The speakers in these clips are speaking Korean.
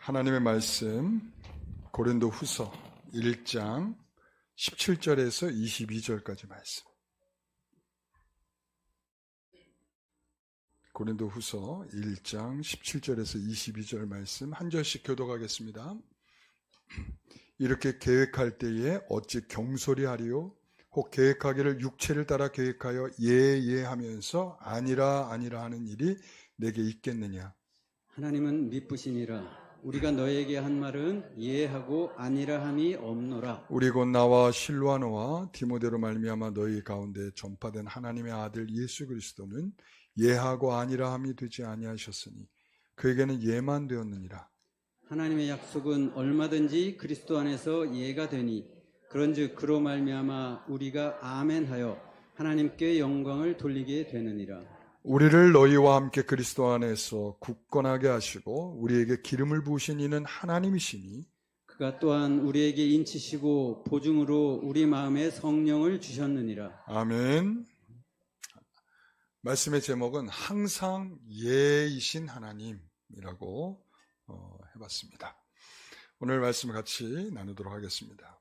하나님의 말씀 고린도 후서 1장 17절에서 22절까지 말씀. 고린도 후서 1장 17절에서 22절 말씀 한 절씩 교독하겠습니다. 이렇게 계획할 때에 어찌 경솔이하리요? 혹 계획하기를 육체를 따라 계획하여 하면서 아니라 하는 일이 내게 있겠느냐? 하나님은 미쁘시니라. 우리가 너에게 한 말은 예하고 아니라 함이 없노라. 우리 곧 나와 실로아노와 디모데로 말미암아 너희 가운데 전파된 하나님의 아들 예수 그리스도는 예하고 아니라 함이 되지 아니하셨으니 그에게는 예만 되었느니라. 하나님의 약속은 얼마든지 그리스도 안에서 예가 되니 그런즉 그로 말미암아 우리가 아멘하여 하나님께 영광을 돌리게 되느니라. 우리를 너희와 함께 그리스도 안에서 굳건하게 하시고 우리에게 기름을 부으신 이는 하나님이시니 그가 또한 우리에게 인치시고 보증으로 우리 마음에 성령을 주셨느니라. 아멘. 말씀의 제목은 항상 예이신 하나님이라고 해봤습니다. 오늘 말씀을 같이 나누도록 하겠습니다.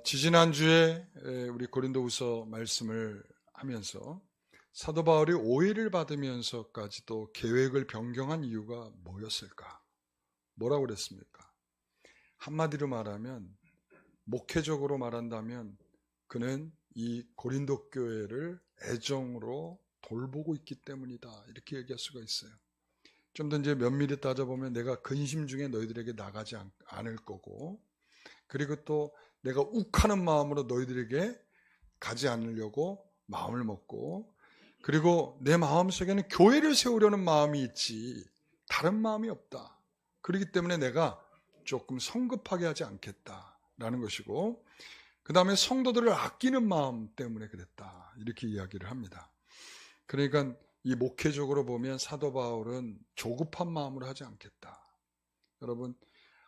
지지난주에 우리 고린도후서 말씀을 하면서 사도 바울이 오해를 받으면서까지도 계획을 변경한 이유가 뭐였을까? 뭐라고 그랬습니까? 한마디로 말하면, 목회적으로 말한다면 그는 이 고린도 교회를 애정으로 돌보고 있기 때문이다, 이렇게 얘기할 수가 있어요. 좀 더 이제 면밀히 따져보면 내가 근심 중에 너희들에게 나가지 않을 거고, 그리고 또 내가 욱하는 마음으로 너희들에게 가지 않으려고 마음을 먹고, 그리고 내 마음속에는 교회를 세우려는 마음이 있지 다른 마음이 없다. 그렇기 때문에 내가 조금 성급하게 하지 않겠다라는 것이고, 그 다음에 성도들을 아끼는 마음 때문에 그랬다, 이렇게 이야기를 합니다. 그러니까 이 목회적으로 보면 사도 바울은 조급한 마음으로 하지 않겠다. 여러분,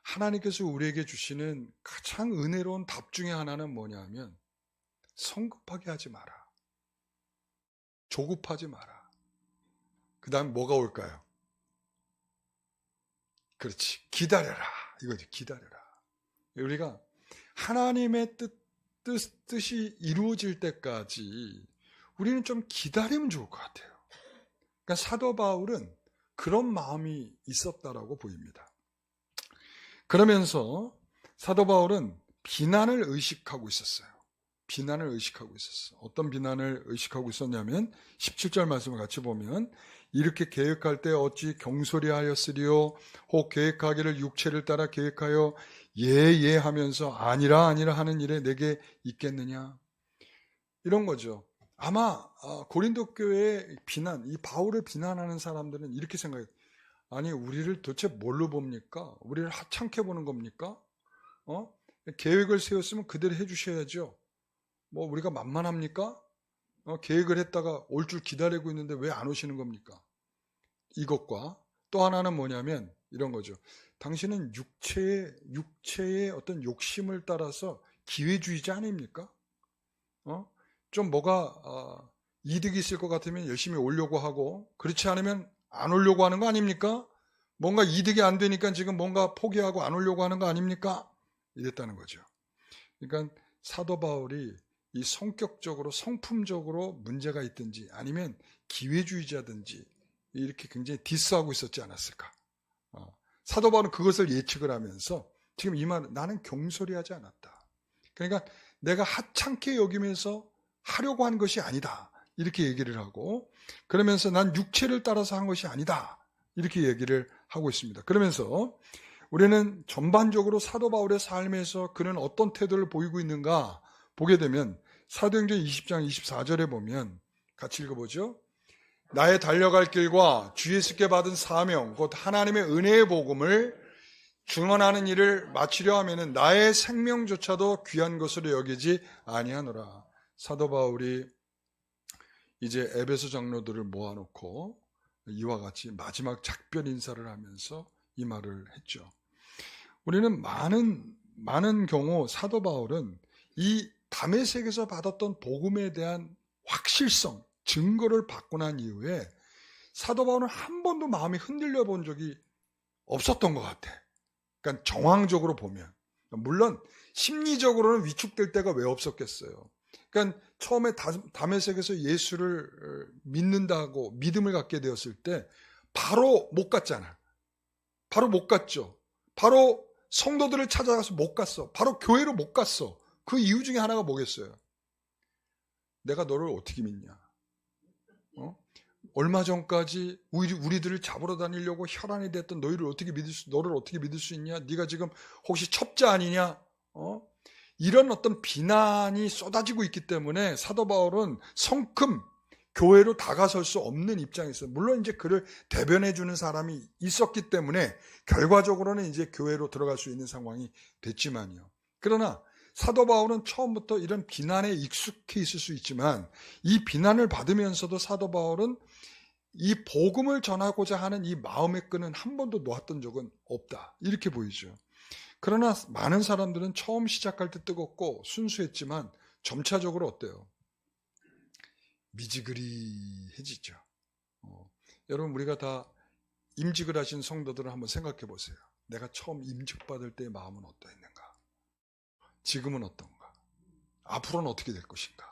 하나님께서 우리에게 주시는 가장 은혜로운 답 중에 하나는 뭐냐면 성급하게 하지 마라, 조급하지 마라. 그 다음 뭐가 올까요? 그렇지, 기다려라, 이거지. 기다려라. 우리가 하나님의 뜻이 이루어질 때까지 우리는 좀 기다리면 좋을 것 같아요. 그러니까 사도 바울은 그런 마음이 있었다라고 보입니다. 그러면서 사도 바울은 비난을 의식하고 있었어요. 비난을 의식하고 있었어. 어떤 비난을 의식하고 있었냐면 17절 말씀을 같이 보면, 이렇게 계획할 때 어찌 경솔히 하였으리요? 혹 계획하기를 육체를 따라 계획하여 하면서 아니라 하는 일에 내게 있겠느냐? 이런 거죠. 아마 고린도 교회의 비난, 이 바울을 비난하는 사람들은 이렇게 생각해요. 아니, 우리를 도대체 뭘로 봅니까? 우리를 하찮게 보는 겁니까? 계획을 세웠으면 그대로 해주셔야죠. 뭐 우리가 만만합니까? 계획을 했다가 올 줄 기다리고 있는데 왜 안 오시는 겁니까? 이것과 또 하나는 뭐냐면 이런 거죠. 당신은 육체의 어떤 욕심을 따라서 기회주의자 아닙니까? 좀 뭐가 이득이 있을 것 같으면 열심히 오려고 하고, 그렇지 않으면 안 오려고 하는 거 아닙니까? 뭔가 이득이 안 되니까 지금 뭔가 포기하고 안 오려고 하는 거 아닙니까? 이랬다는 거죠. 그러니까 사도 바울이 이 성격적으로, 성품적으로 문제가 있든지 아니면 기회주의자든지 이렇게 굉장히 디스하고 있었지 않았을까? 사도 바울은 그것을 예측을 하면서 지금 이 말은 나는 경솔히 하지 않았다. 그러니까 내가 하찮게 여기면서 하려고 한 것이 아니다, 이렇게 얘기를 하고, 그러면서 난 육체를 따라서 한 것이 아니다, 이렇게 얘기를 하고 있습니다. 그러면서 우리는 전반적으로 사도 바울의 삶에서 그는 어떤 태도를 보이고 있는가 보게 되면 사도행전 20장 24절에 보면 같이 읽어보죠. 나의 달려갈 길과 주 예수께 받은 사명 곧 하나님의 은혜의 복음을 증언하는 일을 마치려 하면은 나의 생명조차도 귀한 것으로 여기지 아니하노라. 사도 바울이 이제 에베소 장로들을 모아놓고 이와 같이 마지막 작별 인사를 하면서 이 말을 했죠. 우리는 많은 경우 사도 바울은 이 다메섹에서 받았던 복음에 대한 확실성, 증거를 받고 난 이후에 사도 바울은 한 번도 마음이 흔들려 본 적이 없었던 것 같아. 그러니까 정황적으로 보면. 물론 심리적으로는 위축될 때가 왜 없었겠어요. 그러니까 처음에 다메섹에서 예수를 믿는다고 믿음을 갖게 되었을 때 바로 못 갔잖아. 바로 못 갔죠. 바로 성도들을 찾아가서 못 갔어. 바로 교회로 못 갔어. 그 이유 중에 하나가 뭐겠어요? 내가 너를 어떻게 믿냐? 얼마 전까지 우리들을 잡으러 다니려고 혈안이 됐던 너를 어떻게 믿을 수 있냐? 네가 지금 혹시 첩자 아니냐? 이런 어떤 비난이 쏟아지고 있기 때문에 사도 바울은 성큼 교회로 다가설 수 없는 입장에 있어요. 물론 이제 그를 대변해 주는 사람이 있었기 때문에 결과적으로는 이제 교회로 들어갈 수 있는 상황이 됐지만요. 그러나 사도 바울은 처음부터 이런 비난에 익숙해 있을 수 있지만 이 비난을 받으면서도 사도 바울은 이 복음을 전하고자 하는 이 마음의 끈은 한 번도 놓았던 적은 없다. 이렇게 보이죠. 그러나 많은 사람들은 처음 시작할 때 뜨겁고 순수했지만 점차적으로 어때요? 미지근해지죠. 여러분 우리가 다 임직을 하신 성도들을 한번 생각해 보세요. 내가 처음 임직받을 때의 마음은 어떠했는가? 지금은 어떤가? 앞으로는 어떻게 될 것인가?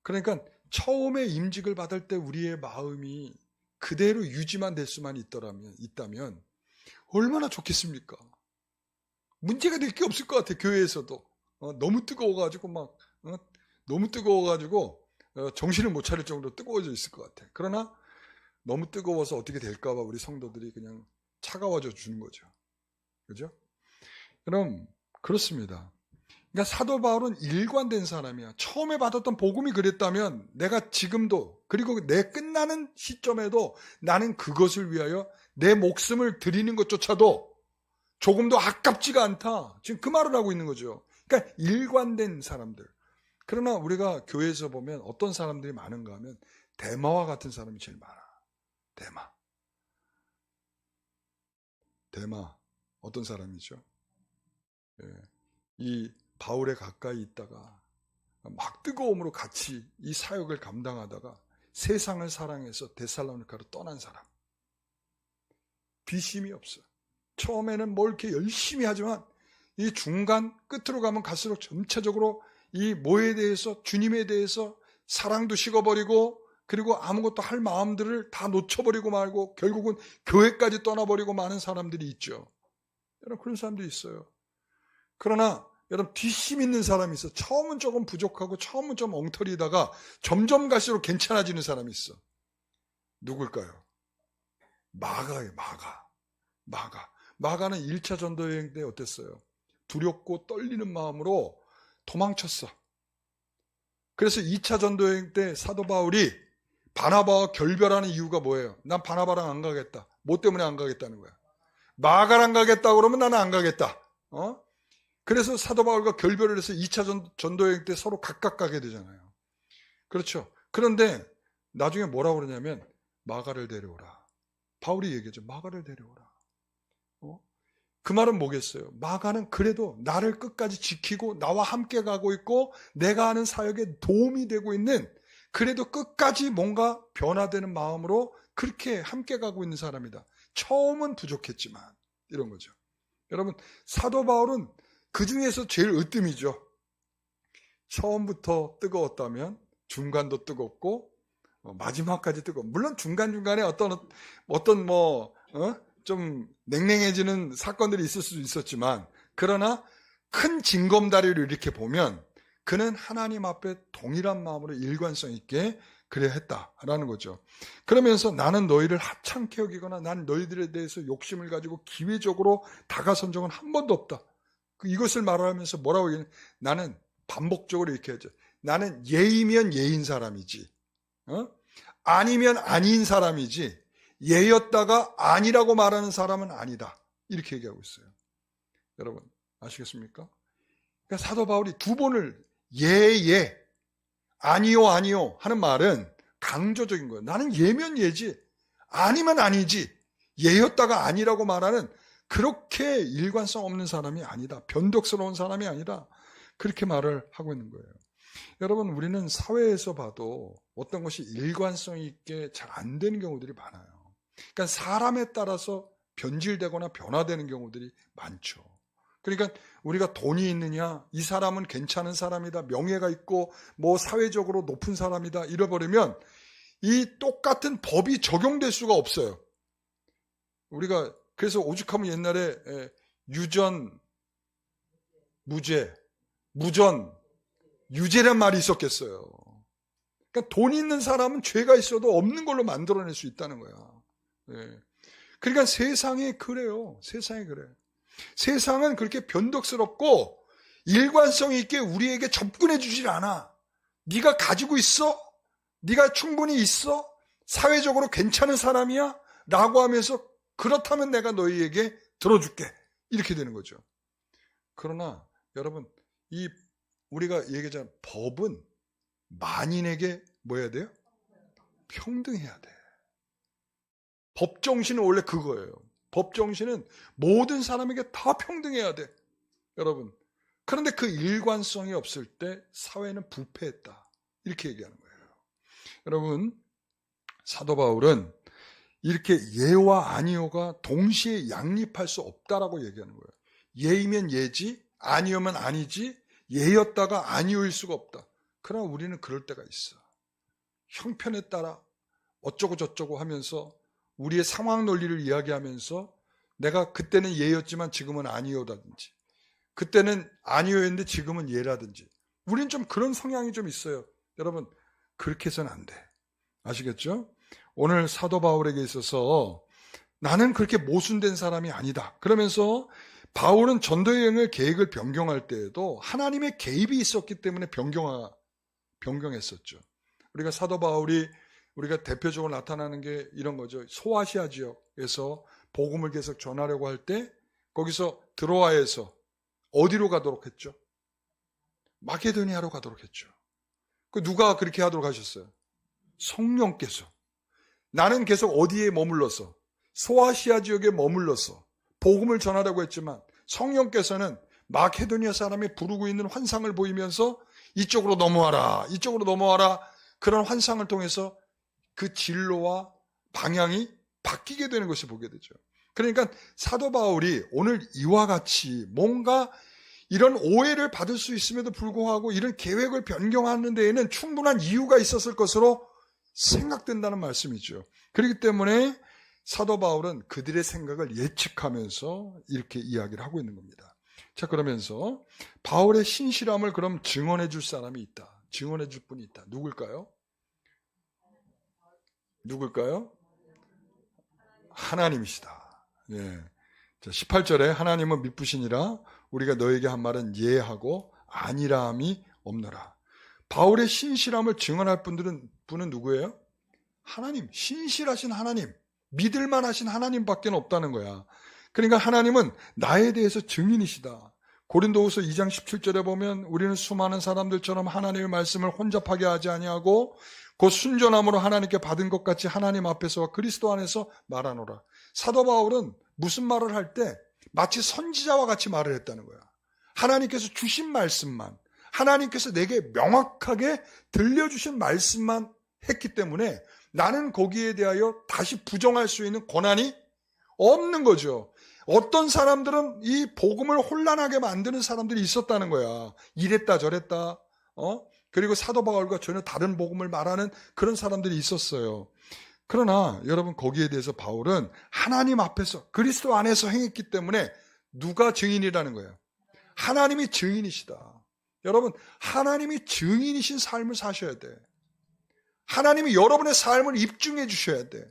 그러니까 처음에 임직을 받을 때 우리의 마음이 그대로 유지만 될 수만 있다면 얼마나 좋겠습니까? 문제가 될 게 없을 것 같아. 교회에서도 너무 뜨거워가지고 정신을 못 차릴 정도로 뜨거워져 있을 것 같아. 그러나 너무 뜨거워서 어떻게 될까 봐 우리 성도들이 그냥 차가워져 주는 거죠. 그죠? 그럼 그렇습니다. 그러니까 사도 바울은 일관된 사람이야. 처음에 받았던 복음이 그랬다면 내가 지금도 그리고 내 끝나는 시점에도 나는 그것을 위하여 내 목숨을 드리는 것조차도 조금도 아깝지가 않다. 지금 그 말을 하고 있는 거죠. 그러니까 일관된 사람들. 그러나 우리가 교회에서 보면 어떤 사람들이 많은가 하면 데마와 같은 사람이 제일 많아. 데마 어떤 사람이죠? 이 바울에 가까이 있다가 막 뜨거움으로 같이 이 사역을 감당하다가 세상을 사랑해서 데살로니가로 떠난 사람. 비심이 없어. 처음에는 뭘 이렇게 열심히 하지만 이 중간 끝으로 가면 갈수록 점차적으로 이 뭐에 대해서 주님에 대해서 사랑도 식어버리고 그리고 아무것도 할 마음들을 다 놓쳐버리고 말고 결국은 교회까지 떠나버리고 많은 사람들이 있죠. 여러분 그런 사람도 있어요. 그러나 여러분 뒷심 있는 사람이 있어. 처음은 조금 부족하고 처음은 좀 엉터리다가 점점 갈수록 괜찮아지는 사람이 있어. 누굴까요? 마가예요. 마가는 1차 전도여행 때 어땠어요? 두렵고 떨리는 마음으로 도망쳤어. 그래서 2차 전도여행 때 사도 바울이 바나바와 결별하는 이유가 뭐예요? 난 바나바랑 안 가겠다. 뭐 때문에 안 가겠다는 거야? 마가랑 가겠다 그러면 나는 안 가겠다. 그래서 사도 바울과 결별을 해서 2차 전도여행 때 서로 각각 가게 되잖아요. 그렇죠. 그런데 나중에 뭐라고 그러냐면 마가를 데려오라. 바울이 얘기하죠. 마가를 데려오라. 그 말은 뭐겠어요? 마가는 그래도 나를 끝까지 지키고 나와 함께 가고 있고 내가 하는 사역에 도움이 되고 있는 그래도 끝까지 뭔가 변화되는 마음으로 그렇게 함께 가고 있는 사람이다. 처음은 부족했지만 이런 거죠. 여러분 사도 바울은 그 중에서 제일 으뜸이죠. 처음부터 뜨거웠다면 중간도 뜨겁고 마지막까지 뜨거워. 물론 중간중간에 어떤 좀 냉랭해지는 사건들이 있을 수도 있었지만 그러나 큰 징검다리를 이렇게 보면 그는 하나님 앞에 동일한 마음으로 일관성 있게 그래야 했다라는 거죠. 그러면서 나는 너희를 하찮게 여기거나 난 너희들에 대해서 욕심을 가지고 기회적으로 다가선 적은 한 번도 없다. 이것을 말하면서 뭐라고 얘기하냐? 나는 반복적으로 이렇게 하죠. 나는 예이면 예인 사람이지 아니면 아닌 사람이지 예였다가 아니라고 말하는 사람은 아니다. 이렇게 얘기하고 있어요. 여러분 아시겠습니까? 그러니까 사도 바울이 두 번을 예, 아니요 하는 말은 강조적인 거예요. 나는 예면 예지 아니면 아니지 예였다가 아니라고 말하는 그렇게 일관성 없는 사람이 아니다. 변덕스러운 사람이 아니다. 그렇게 말을 하고 있는 거예요. 여러분 우리는 사회에서 봐도 어떤 것이 일관성 있게 잘 안 되는 경우들이 많아요. 그러니까 사람에 따라서 변질되거나 변화되는 경우들이 많죠. 그러니까 우리가 돈이 있느냐, 이 사람은 괜찮은 사람이다, 명예가 있고 뭐 사회적으로 높은 사람이다 잃어버리면 이 똑같은 법이 적용될 수가 없어요. 우리가 그래서 오죽하면 옛날에 유전 무죄, 무전 유죄란 말이 있었겠어요. 그러니까 돈 있는 사람은 죄가 있어도 없는 걸로 만들어낼 수 있다는 거야. 그러니까 세상이 그래요. 세상이 그래. 세상은 그렇게 변덕스럽고 일관성 있게 우리에게 접근해 주질 않아. 네가 가지고 있어? 네가 충분히 있어? 사회적으로 괜찮은 사람이야? 라고 하면서 그렇다면 내가 너희에게 들어줄게. 이렇게 되는 거죠. 그러나 여러분, 이 우리가 얘기하잖아. 법은 만인에게 뭐 해야 돼요? 평등해야 돼. 법 정신은 원래 그거예요. 법 정신은 모든 사람에게 다 평등해야 돼. 여러분. 그런데 그 일관성이 없을 때 사회는 부패했다. 이렇게 얘기하는 거예요. 여러분, 사도 바울은 이렇게 예와 아니오가 동시에 양립할 수 없다라고 얘기하는 거예요. 예이면 예지, 아니오면 아니지, 예였다가 아니오일 수가 없다. 그러나 우리는 그럴 때가 있어. 형편에 따라 어쩌고 저쩌고 하면서 우리의 상황 논리를 이야기하면서 내가 그때는 예였지만 지금은 아니오라든지, 그때는 아니오였는데 지금은 예라든지, 우린 좀 그런 성향이 좀 있어요. 여러분, 그렇게 해서는 안 돼. 아시겠죠? 오늘 사도 바울에게 있어서 나는 그렇게 모순된 사람이 아니다. 그러면서 바울은 전도여행을 계획을 변경할 때에도 하나님의 개입이 있었기 때문에 변경했었죠. 우리가 사도 바울이 우리가 대표적으로 나타나는 게 이런 거죠. 소아시아 지역에서 복음을 계속 전하려고 할 때 거기서 드로아에서 어디로 가도록 했죠? 마게도니아로 가도록 했죠. 그 누가 그렇게 하도록 하셨어요? 성령께서. 나는 계속 어디에 머물러서 소아시아 지역에 머물러서 복음을 전하려고 했지만 성령께서는 마케도니아 사람이 부르고 있는 환상을 보이면서 이쪽으로 넘어와라, 이쪽으로 넘어와라, 그런 환상을 통해서 그 진로와 방향이 바뀌게 되는 것을 보게 되죠. 그러니까 사도 바울이 오늘 이와 같이 뭔가 이런 오해를 받을 수 있음에도 불구하고 이런 계획을 변경하는 데에는 충분한 이유가 있었을 것으로 생각된다는 말씀이죠. 그렇기 때문에 사도 바울은 그들의 생각을 예측하면서 이렇게 이야기를 하고 있는 겁니다. 자, 그러면서 바울의 신실함을 그럼 증언해 줄 사람이 있다. 증언해 줄 분이 있다. 누굴까요? 누굴까요? 하나님이시다. 예. 자, 18절에 하나님은 미쁘시니라 우리가 너에게 한 말은 예하고 아니라함이 없노라. 바울의 신실함을 증언할 분은 누구예요? 하나님, 신실하신 하나님, 믿을만 하신 하나님밖에 없다는 거야. 그러니까 하나님은 나에 대해서 증인이시다. 고린도후서 2장 17절에 보면 우리는 수많은 사람들처럼 하나님의 말씀을 혼잡하게 하지 아니하고 곧 순전함으로 하나님께 받은 것 같이 하나님 앞에서와 그리스도 안에서 말하노라. 사도 바울은 무슨 말을 할 때 마치 선지자와 같이 말을 했다는 거야. 하나님께서 주신 말씀만, 하나님께서 내게 명확하게 들려주신 말씀만 했기 때문에 나는 거기에 대하여 다시 부정할 수 있는 권한이 없는 거죠. 어떤 사람들은 이 복음을 혼란하게 만드는 사람들이 있었다는 거야. 이랬다 저랬다. 그리고 사도 바울과 전혀 다른 복음을 말하는 그런 사람들이 있었어요. 그러나 여러분, 거기에 대해서 바울은 하나님 앞에서 그리스도 안에서 행했기 때문에 누가 증인이라는 거예요? 하나님이 증인이시다. 여러분, 하나님이 증인이신 삶을 사셔야 돼. 하나님이 여러분의 삶을 입증해 주셔야 돼.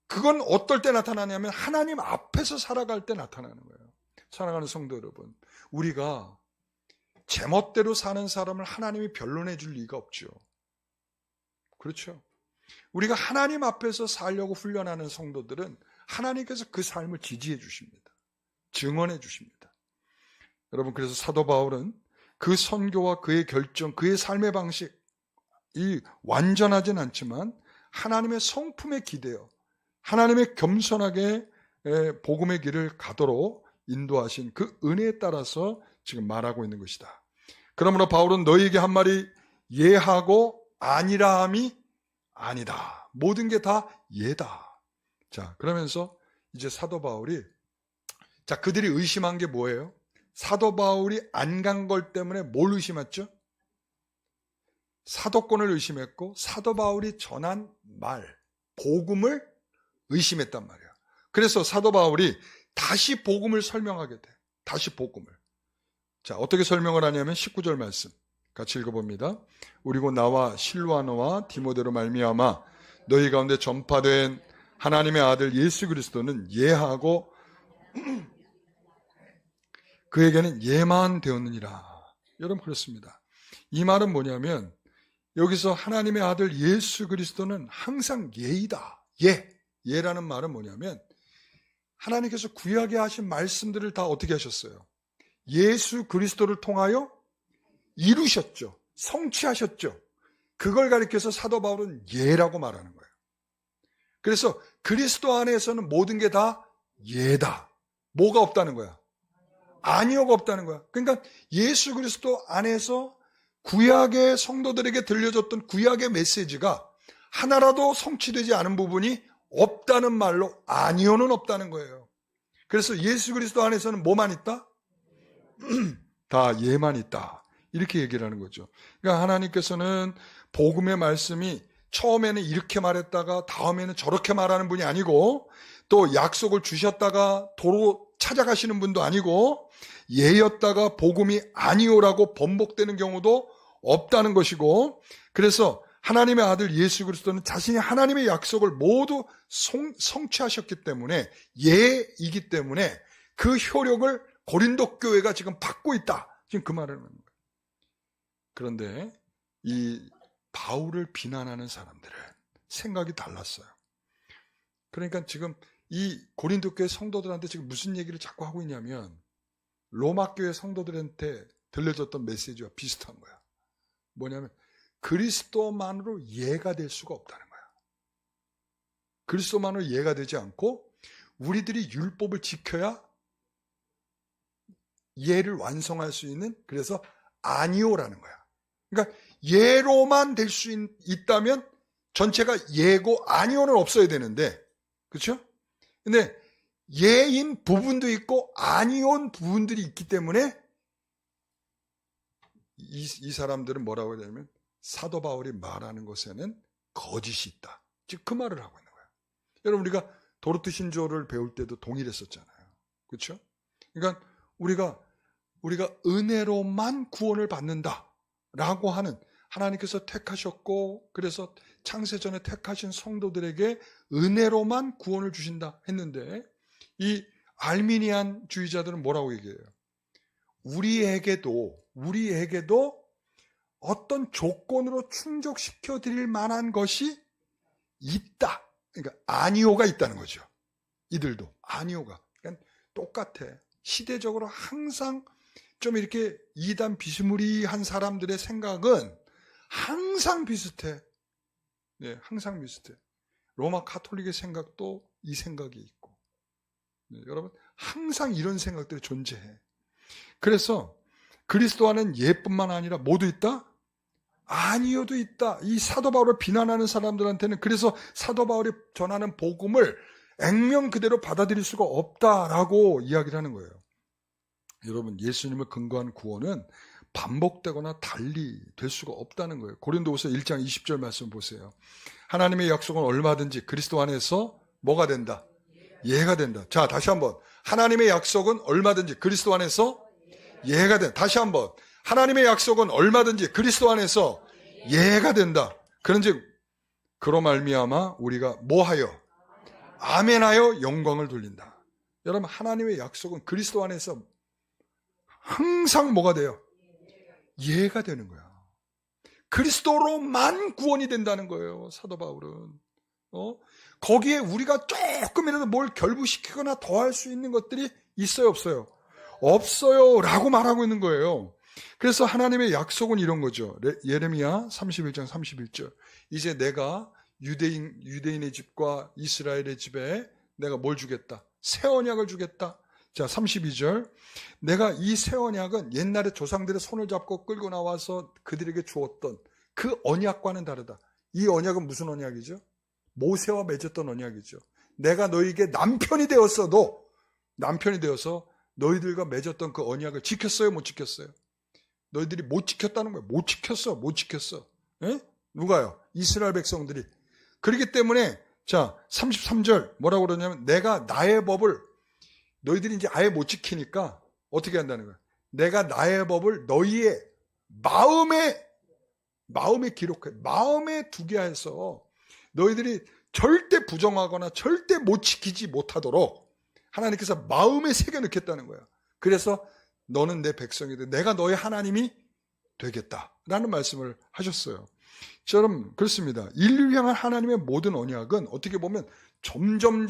그건 어떨 때 나타나냐면 하나님 앞에서 살아갈 때 나타나는 거예요. 사랑하는 성도 여러분, 우리가 제멋대로 사는 사람을 하나님이 변론해 줄 리가 없죠. 그렇죠? 우리가 하나님 앞에서 살려고 훈련하는 성도들은 하나님께서 그 삶을 지지해 주십니다. 증언해 주십니다. 여러분, 그래서 사도 바울은 그 선교와 그의 결정, 그의 삶의 방식이 완전하진 않지만 하나님의 성품에 기대어 하나님의 겸손하게 복음의 길을 가도록 인도하신 그 은혜에 따라서 지금 말하고 있는 것이다. 그러므로 바울은 너희에게 한 말이 예하고 아니라함이 아니다. 모든 게 다 예다. 자, 그러면서 이제 사도 바울이, 자, 그들이 의심한 게 뭐예요? 사도 바울이 안 간 걸 때문에 뭘 의심했죠? 사도권을 의심했고 사도 바울이 전한 말, 복음을 의심했단 말이야. 그래서 사도 바울이 다시 복음을 설명하게 돼. 다시 복음을. 자, 어떻게 설명을 하냐면 19절 말씀 같이 읽어봅니다. 우리 곧 나와 실와노와 디모데로 말미암아 너희 가운데 전파된 하나님의 아들 예수 그리스도는 예하고 그에게는 예만 되었느니라. 여러분, 그렇습니다. 이 말은 뭐냐면 여기서 하나님의 아들 예수 그리스도는 항상 예이다. 예라는 말은 뭐냐면 하나님께서 구약에 하신 말씀들을 다 어떻게 하셨어요? 예수 그리스도를 통하여 이루셨죠. 성취하셨죠. 그걸 가리켜서 사도 바울은 예라고 말하는 거예요. 그래서 그리스도 안에서는 모든 게 다 예다. 뭐가 없다는 거야? 아니오가 없다는 거야. 그러니까 예수 그리스도 안에서 구약의 성도들에게 들려줬던 구약의 메시지가 하나라도 성취되지 않은 부분이 없다는 말로 아니오는 없다는 거예요. 그래서 예수 그리스도 안에서는 뭐만 있다? 다 예만 있다. 이렇게 얘기를 하는 거죠. 그러니까 하나님께서는 복음의 말씀이 처음에는 이렇게 말했다가 다음에는 저렇게 말하는 분이 아니고 또 약속을 주셨다가 도로 찾아가시는 분도 아니고 예였다가 복음이 아니오라고 번복되는 경우도 없다는 것이고, 그래서 하나님의 아들 예수 그리스도는 자신이 하나님의 약속을 모두 성취하셨기 때문에 예이기 때문에 그 효력을 고린도 교회가 지금 받고 있다. 지금 그 말을 하는 거예요. 그런데 이 바울을 비난하는 사람들은 생각이 달랐어요. 그러니까 지금 이 고린도 교회 성도들한테 지금 무슨 얘기를 자꾸 하고 있냐면 로마 교회 성도들한테 들려줬던 메시지와 비슷한 거야. 뭐냐면 그리스도만으로 이해가 될 수가 없다는 거야. 그리스도만으로 이해가 되지 않고 우리들이 율법을 지켜야 예를 완성할 수 있는, 그래서 아니오라는 거야. 그러니까 예로만 될 수 있다면 전체가 예고 아니오는 없어야 되는데, 그렇죠? 근데 예인 부분도 있고 아니온 부분들이 있기 때문에 이 사람들은 뭐라고 해야 되냐면 사도 바울이 말하는 것에는 거짓이 있다. 즉 그 말을 하고 있는 거예요. 여러분, 우리가 도르트 신조를 배울 때도 동일했었잖아요. 그렇죠? 그러니까 우리가 은혜로만 구원을 받는다라고 하는, 하나님께서 택하셨고 그래서 창세전에 택하신 성도들에게 은혜로만 구원을 주신다 했는데 이 알미니안 주의자들은 뭐라고 얘기해요? 우리에게도 어떤 조건으로 충족시켜 드릴 만한 것이 있다. 그러니까 아니오가 있다는 거죠. 이들도 아니오가. 그러니까 똑같아. 시대적으로 항상 좀 이렇게 이단 비스무리한 사람들의 생각은 항상 비슷해. 네, 항상 비슷해. 로마 카톨릭의 생각도 이 생각이 있고. 네, 여러분, 항상 이런 생각들이 존재해. 그래서 그리스도 안은 예뿐만 아니라 모두 있다? 아니어도 있다. 이 사도 바울을 비난하는 사람들한테는 그래서 사도 바울이 전하는 복음을 액면 그대로 받아들일 수가 없다라고 이야기를 하는 거예요. 여러분, 예수님을 근거한 구원은 반복되거나 달리 될 수가 없다는 거예요. 고린도후서 1장 20절 말씀 보세요. 하나님의 약속은 얼마든지 그리스도 안에서 뭐가 된다? 예가 된다. 자, 다시 한번. 하나님의 약속은 얼마든지 그리스도 안에서 예가 된다. 다시 한번. 하나님의 약속은 얼마든지 그리스도 안에서 예가 된다. 그런즉 그로 말미암아 우리가 뭐하여? 아멘하여 영광을 돌린다. 여러분, 하나님의 약속은 그리스도 안에서 항상 뭐가 돼요? 예가 되는 거야. 그리스도로만 구원이 된다는 거예요. 사도 바울은. 거기에 우리가 조금이라도 뭘 결부시키거나 더할 수 있는 것들이 있어요, 없어요? 없어요 라고 말하고 있는 거예요. 그래서 하나님의 약속은 이런 거죠. 예레미야 31장 31절. 이제 내가 유대인의 집과 이스라엘의 집에 내가 뭘 주겠다? 새 언약을 주겠다. 자, 32절. 내가 이 새 언약은 옛날에 조상들의 손을 잡고 끌고 나와서 그들에게 주었던 그 언약과는 다르다. 이 언약은 무슨 언약이죠? 모세와 맺었던 언약이죠. 내가 너에게 남편이 되어서 너희들과 맺었던 그 언약을 지켰어요? 못 지켰어요? 너희들이 못 지켰다는 거예요. 못 지켰어. 예? 누가요? 이스라엘 백성들이. 그렇기 때문에 자 33절 뭐라고 그러냐면 내가 나의 법을 너희들이 이제 아예 못 지키니까 어떻게 한다는 거예요? 내가 나의 법을 너희의 마음에 기록해. 마음에 두게 해서 너희들이 절대 부정하거나 절대 못 지키지 못하도록 하나님께서 마음에 새겨 넣겠다는 거야. 그래서 너는 내 백성이 돼. 내가 너의 하나님이 되겠다라는 말씀을 하셨어요. 저는 그렇습니다. 인류를 향한 하나님의 모든 언약은 어떻게 보면 점점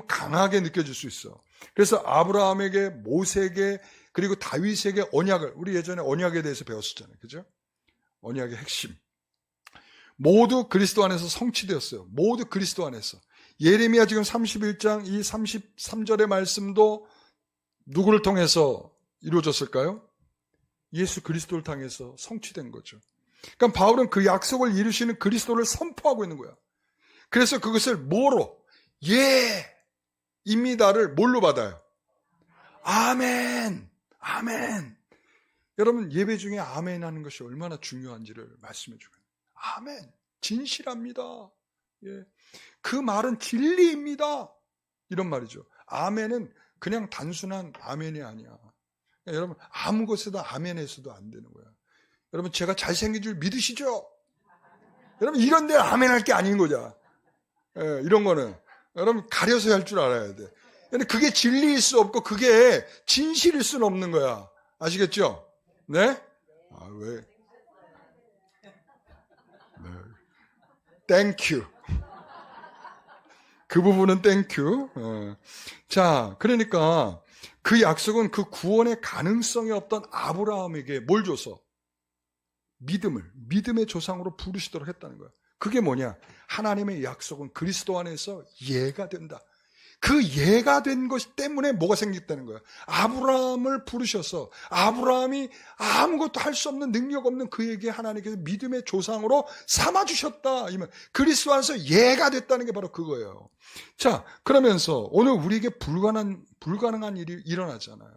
강하게 느껴질 수 있어. 그래서 아브라함에게, 모세에게, 그리고 다윗에게 언약을, 우리 예전에 언약에 대해서 배웠었잖아요. 그죠? 언약의 핵심. 모두 그리스도 안에서 성취되었어요. 모두 그리스도 안에서. 예레미야 지금 31장 이 33절의 말씀도 누구를 통해서 이루어졌을까요? 예수 그리스도를 통해서 성취된 거죠. 그러니까 바울은 그 약속을 이루시는 그리스도를 선포하고 있는 거야. 그래서 그것을 뭐로? 예입니다를 뭘로 받아요? 아멘. 여러분 예배 중에 아멘 하는 것이 얼마나 중요한지를 말씀해 주고요. 아멘. 진실합니다. 예. 그 말은 진리입니다. 이런 말이죠. 아멘은 그냥 단순한 아멘이 아니야. 그러니까 여러분 아무 것에다 아멘해서도 안 되는 거야. 여러분 제가 잘생긴 줄 믿으시죠? 여러분 이런 데 아멘 할 게 아닌 거죠. 예, 이런 거는 여러분 가려서 할 줄 알아야 돼. 근데 그게 진리일 수 없고 그게 진실일 수는 없는 거야. 아시겠죠? 네? 아, 왜? 네. 땡큐. 그 부분은 땡큐. 자, 그러니까 그 약속은 그 구원의 가능성이 없던 아브라함에게 뭘 줘서? 믿음의 조상으로 부르시도록 했다는 거야. 그게 뭐냐? 하나님의 약속은 그리스도 안에서 예가 된다. 그 예가 된 것 때문에 뭐가 생겼다는 거야? 아브라함을 부르셔서 아브라함이 아무것도 할 수 없는 능력 없는 그에게 하나님께서 믿음의 조상으로 삼아주셨다. 그리스도 안에서 예가 됐다는 게 바로 그거예요. 자, 그러면서 오늘 우리에게 불가능한 일이 일어나잖아요.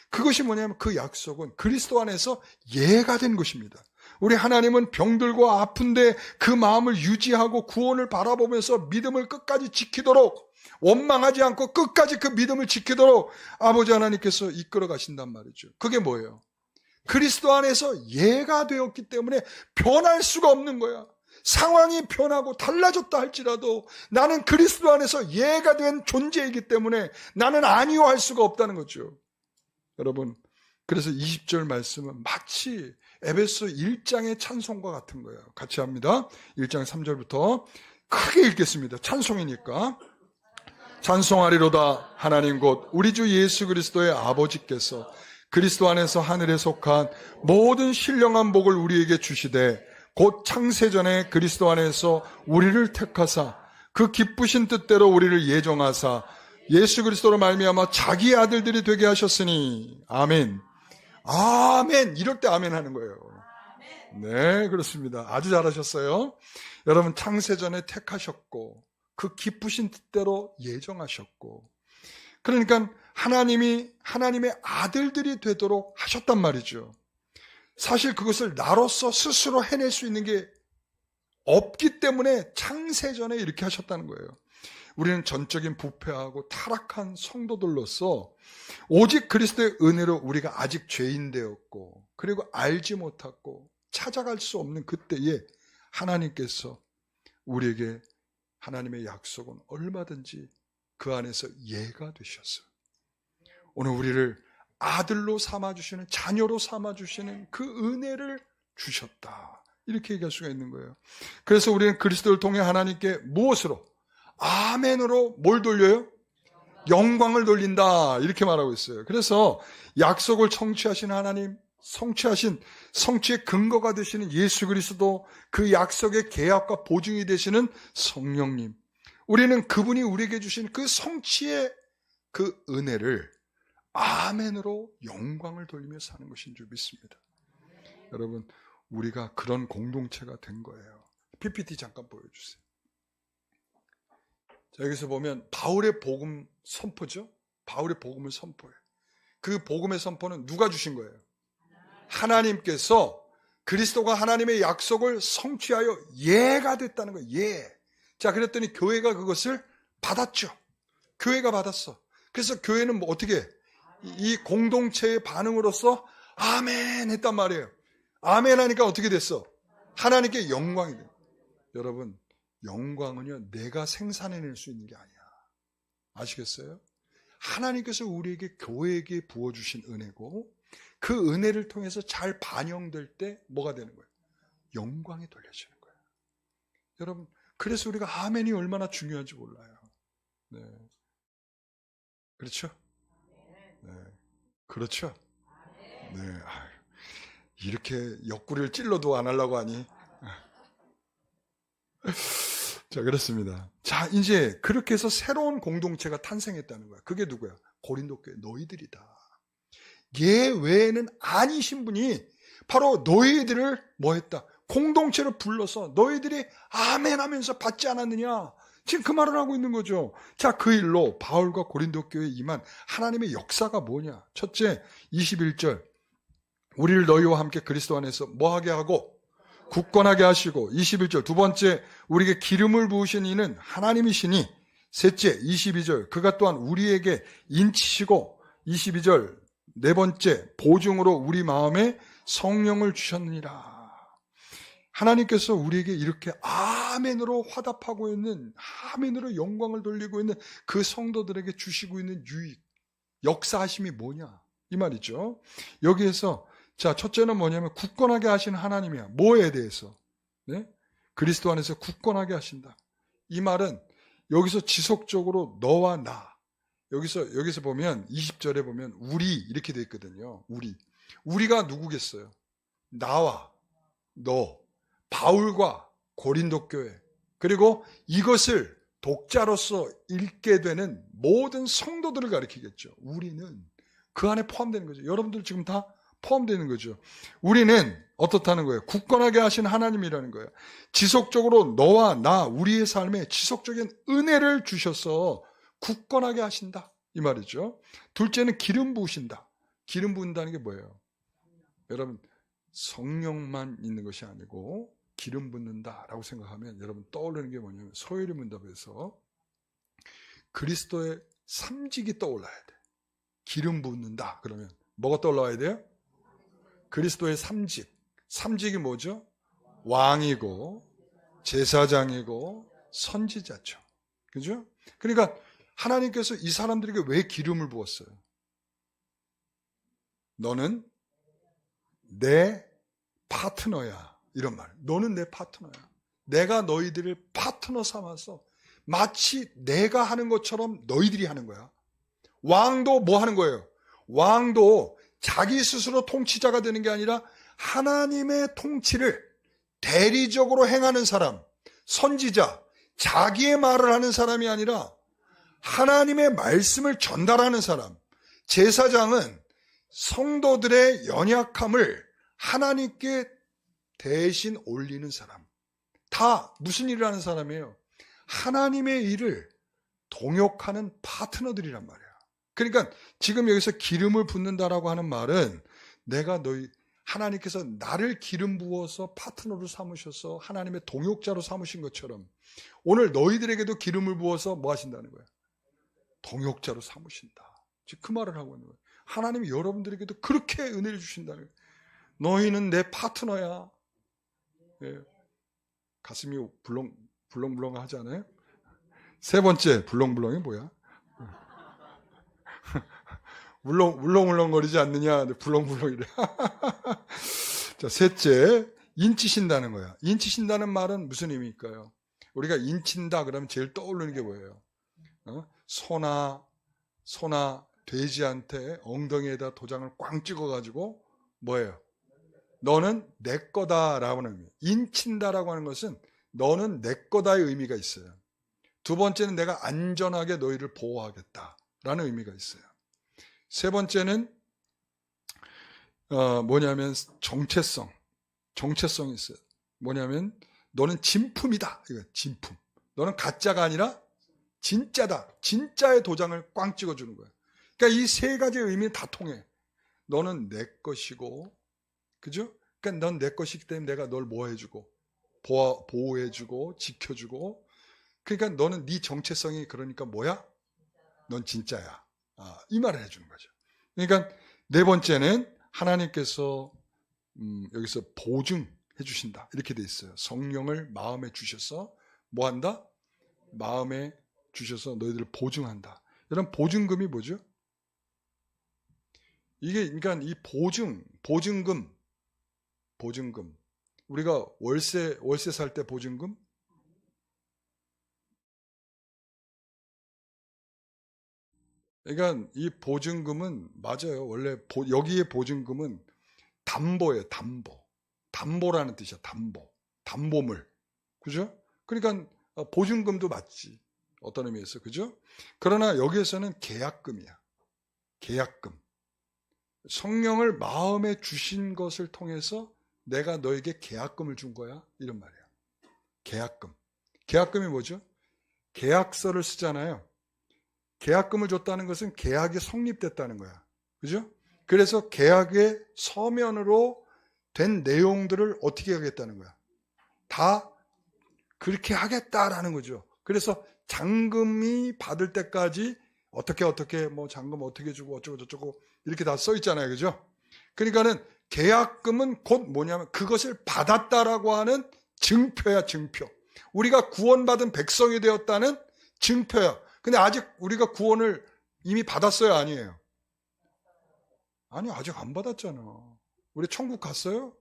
그것이 뭐냐면 그 약속은 그리스도 안에서 예가 된 것입니다. 우리 하나님은 병들고 아픈데 그 마음을 유지하고 구원을 바라보면서 믿음을 끝까지 지키도록 원망하지 않고 끝까지 그 믿음을 지키도록 아버지 하나님께서 이끌어 가신단 말이죠. 그게 뭐예요? 그리스도 안에서 예가 되었기 때문에 변할 수가 없는 거야. 상황이 변하고 달라졌다 할지라도 나는 그리스도 안에서 예가 된 존재이기 때문에 나는 아니요할 수가 없다는 거죠. 여러분, 그래서 20절 말씀은 마치 에베소 1장의 찬송과 같은 거예요. 같이 합니다. 1장 3절부터 크게 읽겠습니다. 찬송이니까. 찬송하리로다 하나님 곧 우리 주 예수 그리스도의 아버지께서 그리스도 안에서 하늘에 속한 모든 신령한 복을 우리에게 주시되 곧 창세전에 그리스도 안에서 우리를 택하사 그 기쁘신 뜻대로 우리를 예정하사 예수 그리스도로 말미암아 자기 아들들이 되게 하셨으니 아멘. 아멘. 이럴 때 아멘 하는 거예요. 네, 그렇습니다. 아주 잘하셨어요. 여러분 창세전에 택하셨고 그 기쁘신 뜻대로 예정하셨고 그러니까 하나님의 아들들이 되도록 하셨단 말이죠. 사실 그것을 나로서 스스로 해낼 수 있는 게 없기 때문에 창세전에 이렇게 하셨다는 거예요. 우리는 전적인 부패하고 타락한 성도들로서 오직 그리스도의 은혜로 우리가 아직 죄인 되었고 그리고 알지 못하고 찾아갈 수 없는 그때에 하나님께서 우리에게 하나님의 약속은 얼마든지 그 안에서 예가 되셨어요. 오늘 우리를 아들로 삼아주시는 자녀로 삼아주시는 그 은혜를 주셨다. 이렇게 얘기할 수가 있는 거예요. 그래서 우리는 그리스도를 통해 하나님께 무엇으로? 아멘으로 뭘 돌려요? 영광을 돌린다. 이렇게 말하고 있어요. 그래서 약속을 성취하신 하나님, 성취의 근거가 되시는 예수 그리스도, 그 약속의 계약과 보증이 되시는 성령님. 우리는 그분이 우리에게 주신 그 성취의 그 은혜를 아멘으로 영광을 돌리며 사는 것인 줄 믿습니다. 여러분, 우리가 그런 공동체가 된 거예요. PPT 잠깐 보여주세요. 자, 여기서 보면 바울의 복음 선포죠. 바울의 복음을 선포해요. 그 복음의 선포는 누가 주신 거예요? 하나님께서 그리스도가 하나님의 약속을 성취하여 예가 됐다는 거예요. 예. 자, 그랬더니 교회가 그것을 받았죠. 교회가 받았어. 그래서 교회는 뭐 어떻게 이 공동체의 반응으로서 아멘 했단 말이에요. 아멘 하니까 어떻게 됐어? 하나님께 영광이 돼요. 여러분, 영광은요, 내가 생산해낼 수 있는 게 아니야. 아시겠어요? 하나님께서 우리에게 교회에게 부어주신 은혜고 그 은혜를 통해서 잘 반영될 때 뭐가 되는 거예요? 영광이 돌려지는 거예요. 여러분, 그래서 우리가 아멘이 얼마나 중요한지 몰라요. 네. 그렇죠? 네. 그렇죠? 네. 아유, 이렇게 옆구리를 찔러도 안 하려고 하니. 자, 그렇습니다. 자, 이제 그렇게 해서 새로운 공동체가 탄생했다는 거야. 그게 누구야? 고린도 교회 너희들이다. 얘 외에는 아니신 분이 바로 너희들을 뭐 했다? 공동체로 불러서 너희들이 아멘 하면서 받지 않았느냐? 지금 그 말을 하고 있는 거죠. 자, 그 일로 바울과 고린도 교회에 임한 하나님의 역사가 뭐냐? 첫째, 21절. 우리를 너희와 함께 그리스도 안에서 뭐하게 하고? 굳건하게 하시고. 21절. 두 번째, 우리에게 기름을 부으신 이는 하나님이시니. 셋째, 22절. 그가 또한 우리에게 인치시고. 22절. 네 번째, 보증으로 우리 마음에 성령을 주셨느니라. 하나님께서 우리에게 이렇게 아멘으로 화답하고 있는, 아멘으로 영광을 돌리고 있는 그 성도들에게 주시고 있는 유익, 역사하심이 뭐냐? 이 말이죠. 여기에서 자, 첫째는 뭐냐면 굳건하게 하신 하나님이야. 뭐에 대해서? 네? 그리스도 안에서 굳건하게 하신다. 이 말은 여기서 지속적으로 너와 나, 여기서 보면 20절에 보면 우리 이렇게 돼 있거든요. 우리가 누구겠어요? 나와 너, 바울과 고린도 교회, 그리고 이것을 독자로서 읽게 되는 모든 성도들을 가리키겠죠. 우리는 그 안에 포함되는 거죠. 여러분들 지금 다 포함되는 거죠. 우리는 어떻다는 거예요? 굳건하게 하신 하나님이라는 거예요. 지속적으로 너와 나, 우리의 삶에 지속적인 은혜를 주셔서 굳건하게 하신다. 이 말이죠. 둘째는 기름 부으신다. 기름 부은다는 게 뭐예요? 여러분, 성령만 있는 것이 아니고 기름 붓는다라고 생각하면 여러분 떠오르는 게 뭐냐면 소요리 문답에서 그리스도의 삼직이 떠올라야 돼. 기름 붓는다. 그러면 뭐가 떠올라야 돼요? 그리스도의 삼직. 삼직이 뭐죠? 왕이고 제사장이고 선지자죠. 그죠? 그러니까 하나님께서 이 사람들에게 왜 기름을 부었어요? 너는 내 파트너야. 이런 말. 너는 내 파트너야. 내가 너희들을 파트너 삼아서 마치 내가 하는 것처럼 너희들이 하는 거야. 왕도 뭐 하는 거예요? 왕도 자기 스스로 통치자가 되는 게 아니라 하나님의 통치를 대리적으로 행하는 사람, 선지자, 자기의 말을 하는 사람이 아니라 하나님의 말씀을 전달하는 사람, 제사장은 성도들의 연약함을 하나님께 대신 올리는 사람. 다 무슨 일을 하는 사람이에요? 하나님의 일을 동역하는 파트너들이란 말이야. 그러니까 지금 여기서 기름을 붓는다라고 하는 말은 내가 하나님께서 나를 기름 부어서 파트너로 삼으셔서 하나님의 동역자로 삼으신 것처럼 오늘 너희들에게도 기름을 부어서 뭐 하신다는 거야? 동역자로 삼으신다. 즉 그 말을 하고 있는 거예요. 하나님이 여러분들에게도 그렇게 은혜를 주신다는 거예요. 너희는 내 파트너야. 예. 가슴이 불렁불렁 하지 않아요? 세 번째, 불렁불렁이 뭐야? 울렁울렁거리지 않느냐? 불렁불렁이래. 자, 셋째, 인치신다는 거야. 인치신다는 말은 무슨 의미일까요? 우리가 인친다 그러면 제일 떠오르는 게 뭐예요? 소나 돼지한테 엉덩이에다 도장을 꽝 찍어가지고 뭐예요? 너는 내 거다라고 하는 의미. 인친다라고 하는 것은 너는 내 거다의 의미가 있어요. 두 번째는 내가 안전하게 너희를 보호하겠다라는 의미가 있어요. 세 번째는 뭐냐면 정체성이 있어요. 뭐냐면 너는 진품이다. 이거 진품. 너는 가짜가 아니라 진짜다. 진짜의 도장을 꽝 찍어주는 거야. 그러니까 이 세 가지의 의미는 다 통해. 너는 내 것이고, 그죠? 그러니까 넌 내 것이기 때문에 내가 널 뭐 해주고, 보호해주고, 지켜주고. 그러니까 너는 네 정체성이 그러니까 뭐야? 넌 진짜야. 이 말을 해주는 거죠. 그러니까 네 번째는 하나님께서 여기서 보증해 주신다. 이렇게 돼 있어요. 성령을 마음에 주셔서 뭐 한다? 마음에 주셔서 너희들을 보증한다. 이런 보증금이 뭐죠? 이게 그러니까 이 보증금. 우리가 월세 살 때 보증금? 그러니까 이 보증금은 맞아요. 원래 여기에 보증금은 담보예요. 담보라는 뜻이야. 담보물. 그죠? 그러니까 보증금도 맞지. 어떤 의미에서. 그죠? 그러나 여기에서는 계약금이야. 계약금. 성령을 마음에 주신 것을 통해서 내가 너에게 계약금을 준 거야. 이런 말이야. 계약금. 계약금이 뭐죠? 계약서를 쓰잖아요. 계약금을 줬다는 것은 계약이 성립됐다는 거야. 그죠? 그래서 계약의 서면으로 된 내용들을 어떻게 하겠다는 거야? 다 그렇게 하겠다라는 거죠. 그래서 잔금이 받을 때까지 어떻게 뭐 잔금 어떻게 주고 어쩌고 저쩌고 이렇게 다 써 있잖아요. 그죠? 그러니까는 계약금은 곧 뭐냐면 그것을 받았다라고 하는 증표야, 증표. 우리가 구원받은 백성이 되었다는 증표야. 근데 아직 우리가 구원을 이미 받았어요? 아니에요? 아니, 아직 안 받았잖아. 우리 천국 갔어요?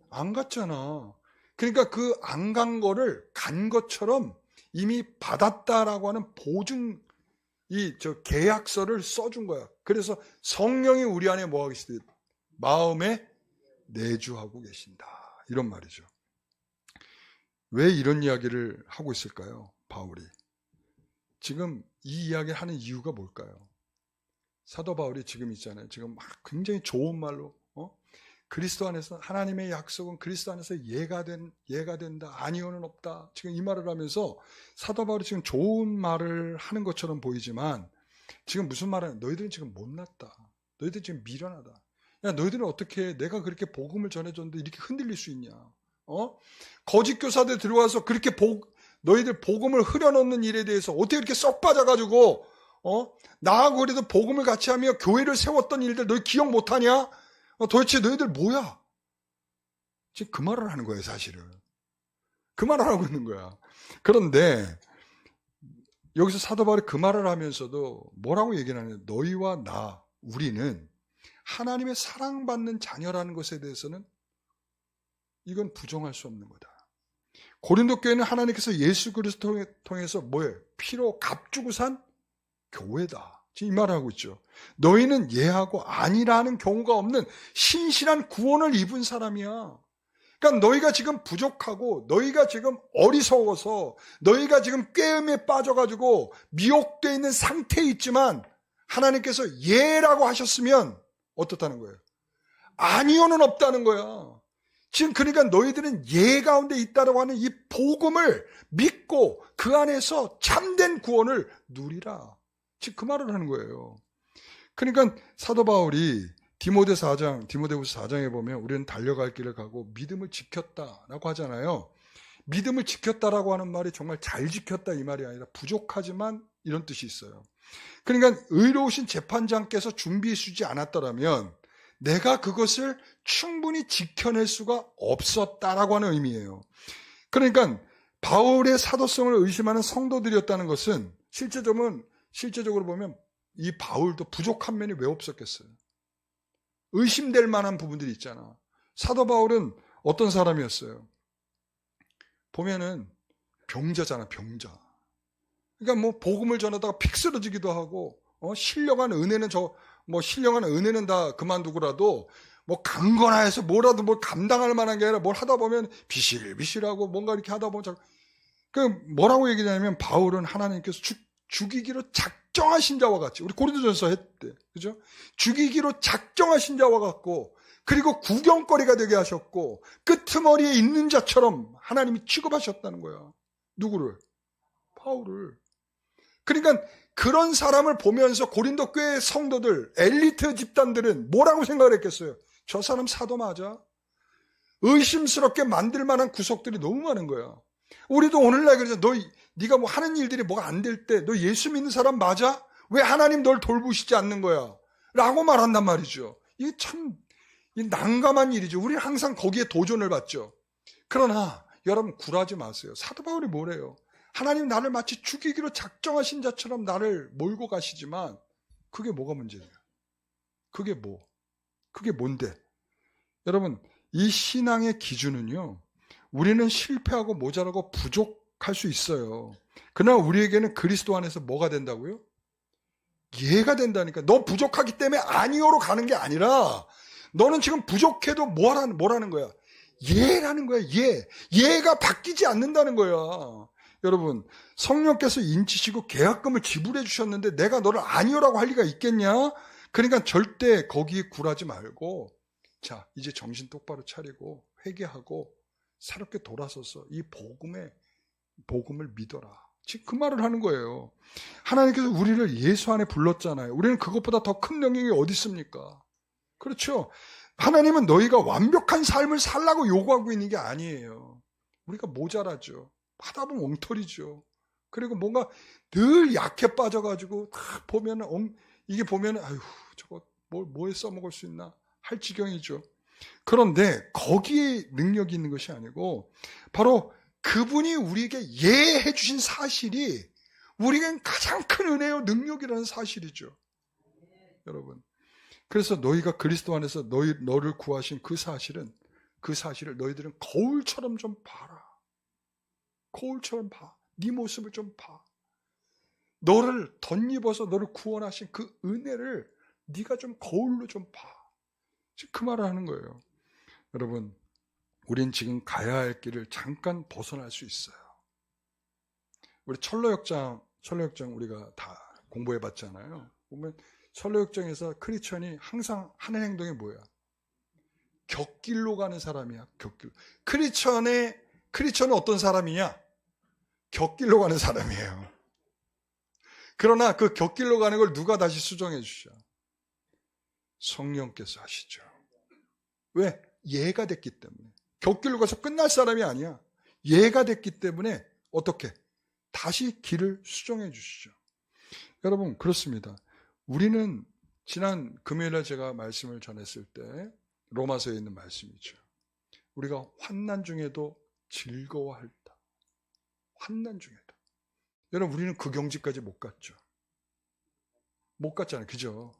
안 갔잖아. 그러니까 그 안 간 거를 간 것처럼 이미 받았다라고 하는 보증, 계약서를 써준 거야. 그래서 성령이 우리 안에 뭐 하고 계시대? 마음에 내주하고 계신다. 이런 말이죠. 왜 이런 이야기를 하고 있을까요? 바울이. 지금 이 이야기를 하는 이유가 뭘까요? 사도 바울이 지금 있잖아요. 지금 막 굉장히 좋은 말로 그리스도 안에서 하나님의 약속은 그리스도 안에서 예가 된다. 아니오는 없다. 지금 이 말을 하면서 사도 바울이 지금 좋은 말을 하는 것처럼 보이지만 지금 무슨 말을 너희들은 지금 못났다. 너희들 지금 미련하다. 야, 너희들은 어떻게 내가 그렇게 복음을 전해줬는데 이렇게 흔들릴 수 있냐? 거짓 교사들 들어와서 그렇게 너희들 복음을 흐려놓는 일에 대해서 어떻게 이렇게 썩 빠져가지고 나하고 그래도 복음을 같이 하며 교회를 세웠던 일들 너희 기억 못하냐? 도대체 너희들 뭐야? 지금 그 말을 하는 거예요, 사실은. 그 말을 하고 있는 거야. 그런데 여기서 사도 바울이 그 말을 하면서도 뭐라고 얘기를 하냐? 너희와 나, 우리는 하나님의 사랑받는 자녀라는 것에 대해서는 이건 부정할 수 없는 거다. 고린도 교회는 하나님께서 예수 그리스도를 통해서 뭐예요? 피로 값주고 산 교회다. 지금 이 말을 하고 있죠. 너희는 예하고 아니라는 경우가 없는 신실한 구원을 입은 사람이야. 그러니까 너희가 지금 부족하고 너희가 지금 어리석어서 너희가 지금 꾀음에 빠져가지고 미혹되어 있는 상태에 있지만 하나님께서 예라고 하셨으면 어떻다는 거예요? 아니오는 없다는 거야. 지금 그러니까 너희들은 예 가운데 있다라고 하는 이 복음을 믿고 그 안에서 참된 구원을 누리라. 지금 그 말을 하는 거예요. 그러니까 사도 바울이 디모데후서 4장에 보면 우리는 달려갈 길을 가고 믿음을 지켰다라고 하잖아요. 믿음을 지켰다라고 하는 말이 정말 잘 지켰다 이 말이 아니라 부족하지만 이런 뜻이 있어요. 그러니까 의로우신 재판장께서 준비해 주지 않았더라면 내가 그것을 충분히 지켜낼 수가 없었다라고 하는 의미예요. 그러니까 바울의 사도성을 의심하는 성도들이었다는 것은 실제적으로 보면 이 바울도 부족한 면이 왜 없었겠어요? 의심될 만한 부분들이 있잖아. 사도 바울은 어떤 사람이었어요? 보면은 병자잖아, 병자. 그러니까 뭐 복음을 전하다가 픽 쓰러지기도 하고, 신령한 은혜는 다 그만두고라도 뭐 강건하 해서 뭐라도 뭘 감당할 만한 게 아니라 뭘 하다 보면 비실비실하고 뭔가 이렇게 하다 보면 뭐라고 얘기하냐면 바울은 하나님께서 죽이기로 작정하신 자와 같이, 우리 고린도전서 했대, 그죠? 죽이기로 작정하신 자와 같고, 그리고 구경거리가 되게 하셨고, 끄트머리에 있는 자처럼 하나님이 취급하셨다는 거야. 누구를? 바울을. 그러니까 그런 사람을 보면서 고린도 교회 성도들, 엘리트 집단들은 뭐라고 생각을 했겠어요? 저 사람 사도 맞아? 의심스럽게 만들 만한 구석들이 너무 많은 거야. 우리도 오늘날 그래서 네가 뭐 하는 일들이 뭐가 안 될 때 너 예수 믿는 사람 맞아? 왜 하나님 널 돌보시지 않는 거야? 라고 말한단 말이죠. 이게 참 난감한 일이죠. 우리는 항상 거기에 도전을 받죠. 그러나 여러분 굴하지 마세요. 사도 바울이 뭐래요? 하나님 나를 마치 죽이기로 작정하신 자처럼 나를 몰고 가시지만 그게 뭐가 문제예요? 그게 뭔데? 여러분 이 신앙의 기준은요, 우리는 실패하고 모자라고 부족할 수 있어요. 그러나 우리에게는 그리스도 안에서 뭐가 된다고요? 예가 된다니까. 너 부족하기 때문에 아니요로 가는 게 아니라 너는 지금 부족해도 뭐라는 거야? 예라는 거야. 예가 바뀌지 않는다는 거야. 여러분 성령께서 인치시고 계약금을 지불해 주셨는데 내가 너를 아니요라고 할 리가 있겠냐? 그러니까 절대 거기에 굴하지 말고, 자 이제 정신 똑바로 차리고 회개하고 새롭게 돌아서서 이 복음을 믿어라. 지금 그 말을 하는 거예요. 하나님께서 우리를 예수 안에 불렀잖아요. 우리는 그것보다 더 큰 영역이 어디 있습니까? 그렇죠. 하나님은 너희가 완벽한 삶을 살라고 요구하고 있는 게 아니에요. 우리가 모자라죠. 하다 보면 엉터리죠. 그리고 뭔가 늘 약해 빠져가지고 딱 보면은 이게 보면은 아유 저거 뭐에 써먹을 수 있나 할 지경이죠. 그런데 거기에 능력이 있는 것이 아니고 바로 그분이 우리에게 예해 주신 사실이 우리에겐 가장 큰 은혜요 능력이라는 사실이죠. 여러분 그래서 너희가 그리스도 안에서 너를 구하신 그 사실을 너희들은 거울처럼 좀 봐라. 거울처럼 봐. 네 모습을 좀 봐. 너를 덧입어서 너를 구원하신 그 은혜를 네가 좀 거울로 좀 봐. 지금 그 말을 하는 거예요. 여러분 우린 지금 가야 할 길을 잠깐 벗어날 수 있어요. 우리 철로역장 우리가 다 공부해 봤잖아요. 보면 철로역정에서 크리스천이 항상 하는 행동이 뭐야? 곁길로 가는 사람이야. 곁길. 크리스천은 어떤 사람이냐? 곁길로 가는 사람이에요. 그러나 그 곁길로 가는 걸 누가 다시 수정해 주셔? 성령께서 하시죠. 왜? 예가 됐기 때문에. 곁길로 가서 끝날 사람이 아니야. 예가 됐기 때문에 어떻게? 다시 길을 수정해 주시죠. 여러분 그렇습니다. 우리는 지난 금요일에 제가 말씀을 전했을 때 로마서에 있는 말씀이죠. 우리가 환난 중에도 즐거워할다. 환난 중에도. 여러분 우리는 그 경지까지 못 갔죠. 못 갔잖아요. 그죠?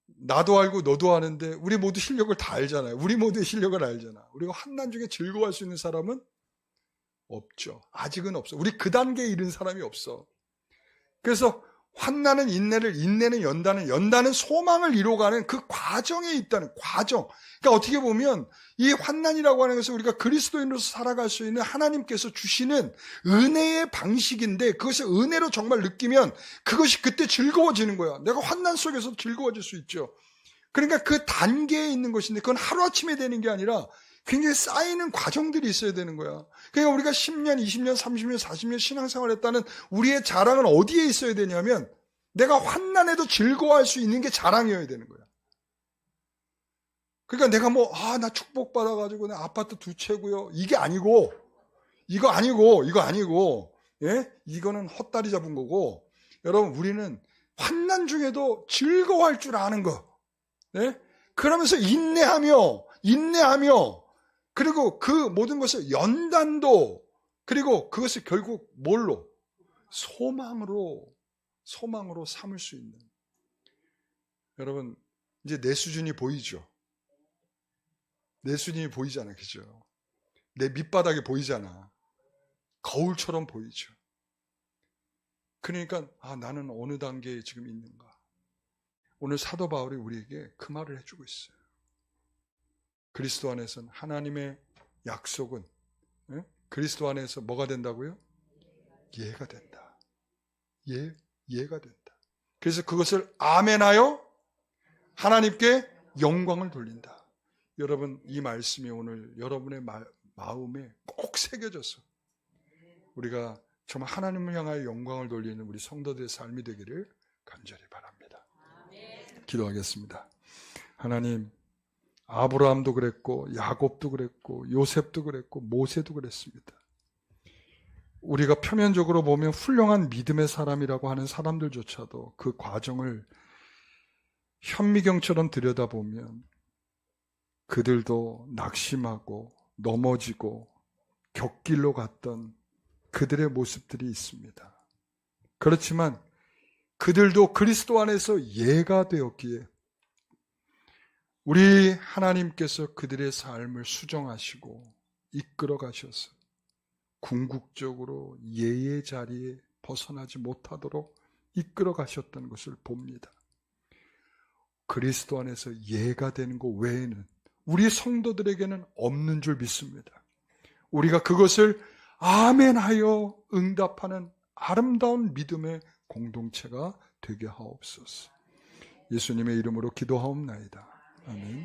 나도 알고 너도 아는데 우리 모두 실력을 다 알잖아요. 우리 모두의 실력을 알잖아. 우리가 환난 중에 즐거워할 수 있는 사람은 없죠. 아직은 없어. 우리 그 단계에 이른 사람이 없어. 그래서 환난은 인내는 연단은 소망을 이루어가는 그 과정에 있다는 과정. 그러니까 어떻게 보면 이 환난이라고 하는 것은 우리가 그리스도인으로서 살아갈 수 있는 하나님께서 주시는 은혜의 방식인데 그것을 은혜로 정말 느끼면 그것이 그때 즐거워지는 거야. 내가 환난 속에서 즐거워질 수 있죠. 그러니까 그 단계에 있는 것인데 그건 하루아침에 되는 게 아니라 굉장히 쌓이는 과정들이 있어야 되는 거야. 그러니까 우리가 10년, 20년, 30년, 40년 신앙생활을 했다는 우리의 자랑은 어디에 있어야 되냐면 내가 환난에도 즐거워할 수 있는 게 자랑이어야 되는 거야. 그러니까 내가 나 축복받아가지고 내 아파트 2채고요. 이게 아니고, 이거 아니고, 예? 이거는 헛다리 잡은 거고, 여러분, 우리는 환난 중에도 즐거워할 줄 아는 거, 예? 그러면서 인내하며, 그리고 그 모든 것을 연단도, 그리고 그것을 결국 뭘로? 소망으로 삼을 수 있는. 여러분, 이제 내 수준이 보이죠? 내 수준이 보이잖아, 그죠? 내 밑바닥이 보이잖아. 거울처럼 보이죠. 그러니까, 나는 어느 단계에 지금 있는가. 오늘 사도 바울이 우리에게 그 말을 해주고 있어요. 그리스도 안에서는 하나님의 약속은, 예? 그리스도 안에서 뭐가 된다고요? 예가 된다. 예가 된다. 그래서 그것을 아멘하여 하나님께 영광을 돌린다. 여러분 이 말씀이 오늘 여러분의 마음에 꼭 새겨져서 우리가 정말 하나님을 향하여 영광을 돌리는 우리 성도들의 삶이 되기를 간절히 바랍니다. 기도하겠습니다. 하나님, 아브라함도 그랬고 야곱도 그랬고 요셉도 그랬고 모세도 그랬습니다. 우리가 표면적으로 보면 훌륭한 믿음의 사람이라고 하는 사람들조차도 그 과정을 현미경처럼 들여다보면 그들도 낙심하고 넘어지고 곁길로 갔던 그들의 모습들이 있습니다. 그렇지만 그들도 그리스도 안에서 예가 되었기에 우리 하나님께서 그들의 삶을 수정하시고 이끌어 가셔서 궁극적으로 예의 자리에 벗어나지 못하도록 이끌어 가셨다는 것을 봅니다. 그리스도 안에서 예가 되는 것 외에는 우리 성도들에게는 없는 줄 믿습니다. 우리가 그것을 아멘하여 응답하는 아름다운 믿음의 공동체가 되게 하옵소서. 예수님의 이름으로 기도하옵나이다. 아멘.